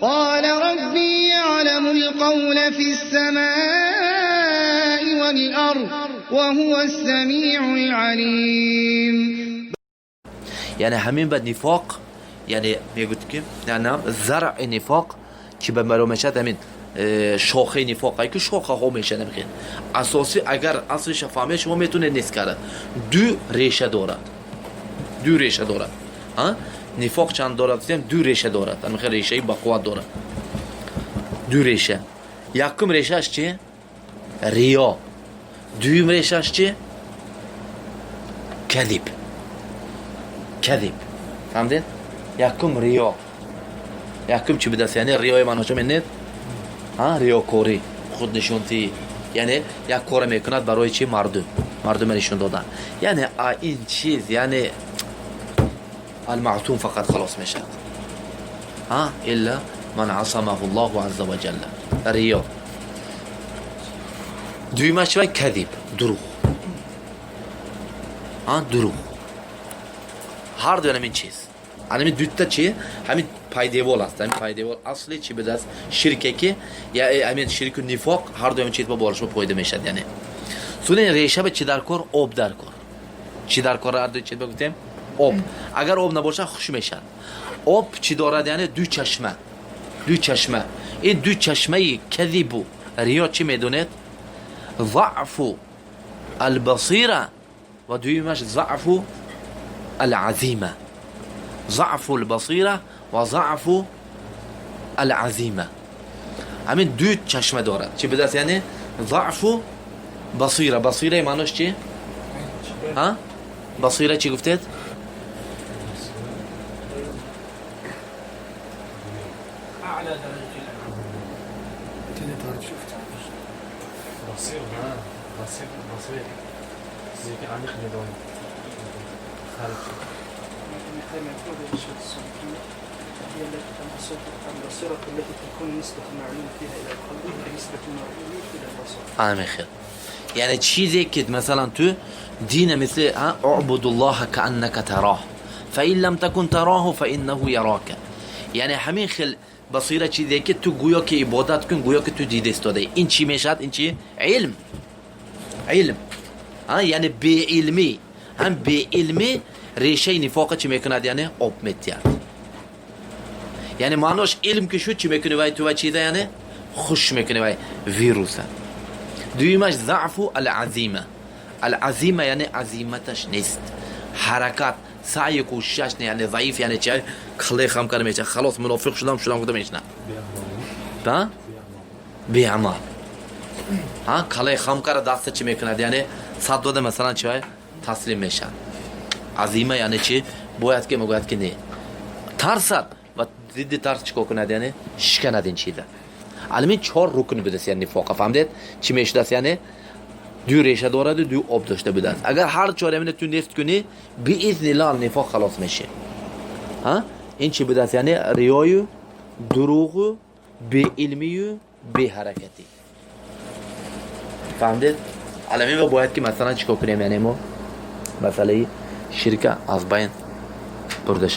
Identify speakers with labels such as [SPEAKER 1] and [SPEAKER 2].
[SPEAKER 1] قال ربي يعلم القول في السماء والأرض وهو السميع العليم.
[SPEAKER 2] یعنی همین به نفاق، یعنی میگوید که نه زرع نفاق که به مرامشت همین شاخه نفاقی که شاخه ها میشه نمیخواد اساسی اگر اصلش فهمه شما میتونه نیست کرد. دو ریشه دارد، دو ریشه دارد. ها نفاق چند دارد؟ دو ریشه دارد. نمیخواد ریشه بقوت دارد. دو ریشه. یکم ریشهش چیه؟ ریا. دوم ریشهش چیه؟ کذب. کذب. فهمیدین؟ یکم ریا. یکم چی بدست؟ یعنی ریای معنی چه می‌دونید؟ ریاکاری، خود نشونتی. یعنی یک کار میکند برای چی؟ مردم نشون دادن. یعنی این چیز یعنی المعتوم فقط خلاص میشه. الا من عصمه الله عز وجل. ریا. دویمش چیه؟ کذب، دروغ. دروغ. هر دو همین چیز. همین دوتا چیه؟ همین پایدیوال است. همین پایدیوال اصلی چی بده است؟ شرکه که یا همین شرک و نفاق هر دو همین چیز با بالش پایده میشد. یعنی سونه ریشه به چی در کار؟ آب در کار. چی در کار هر دو چیز بگویم؟ آب. اگر آب نباشه خوش میشن. آب چی دارد؟ یعنی دو چشمه. دو چشمه. این دو چشمه کذب و ریا چی میدونید؟ ضعف البصیره و دویمش ضعف العزیمه. ضعف البصیره و ضعف العزیمه. همین دو چشمه دارد. چی بدست؟ یعنی ضعف بصیره. بصیره معنیش چی؟ بصیره چی گفتید؟
[SPEAKER 3] اعلى درجه بصير بصير زي عميق بدون خارج هي التي تنحصر البصيرة التي تكون نسبة المعلوم فيها إلى القلب ونسبة المعلوم إلى البصر.
[SPEAKER 2] خير. يعني چیزی که مثلا تو دین مثل اعبد الله كأنك تراه فإن لم تكن تراه فإنه يراك. یعنی همین خیل بصیره چیزی که تو گویا که عبادت کن گویا که تو دیده استاده. این چی میشد؟ این چی؟ علم. علم. یعنی بی علمی. هم بی علمی ریشه نفاق چی میکند؟ یعنی آب میتیاد. یعنی معناش علم که شد چی میکنه وای تو چیزه؟ یعنی خوش میکنه وای ویروسه. دویمش ضعف العزیمه. العزیمه یعنی عزیمتش نیست. حرکت سعی کوشش نه. یعنی ضعیف یعنی چی؟ خلی خم کرده میشه. خلاص منافق شدم گفتم میشه نه. بی عمل. خلی خم کرده دست چی میکنه؟ یعنی صد داده مثلا چی؟ تسلیم میشه. عزیمه یعنی چی؟ باید که مگوید که نه. ترسد و ضد ترس چیکار کنه؟ یعنی شکند این چیزه. علمی 4 رکن بودست. یعنی نفاق فهمیدید چی میشه دست؟ یعنی دو ریشه دارد و دو آب داشته بودست. اگر هر 4 یعنی تو نفت کنی باذن الله نفاق خلاص میشه. این چی بودست؟ یعنی ریای دروغ بی علمی و بی حرکتی. فهمیدید؟ علمی ما باید که مثلا چیکار کنیم؟ یعنی ما مسئله شرک از بین برده شود.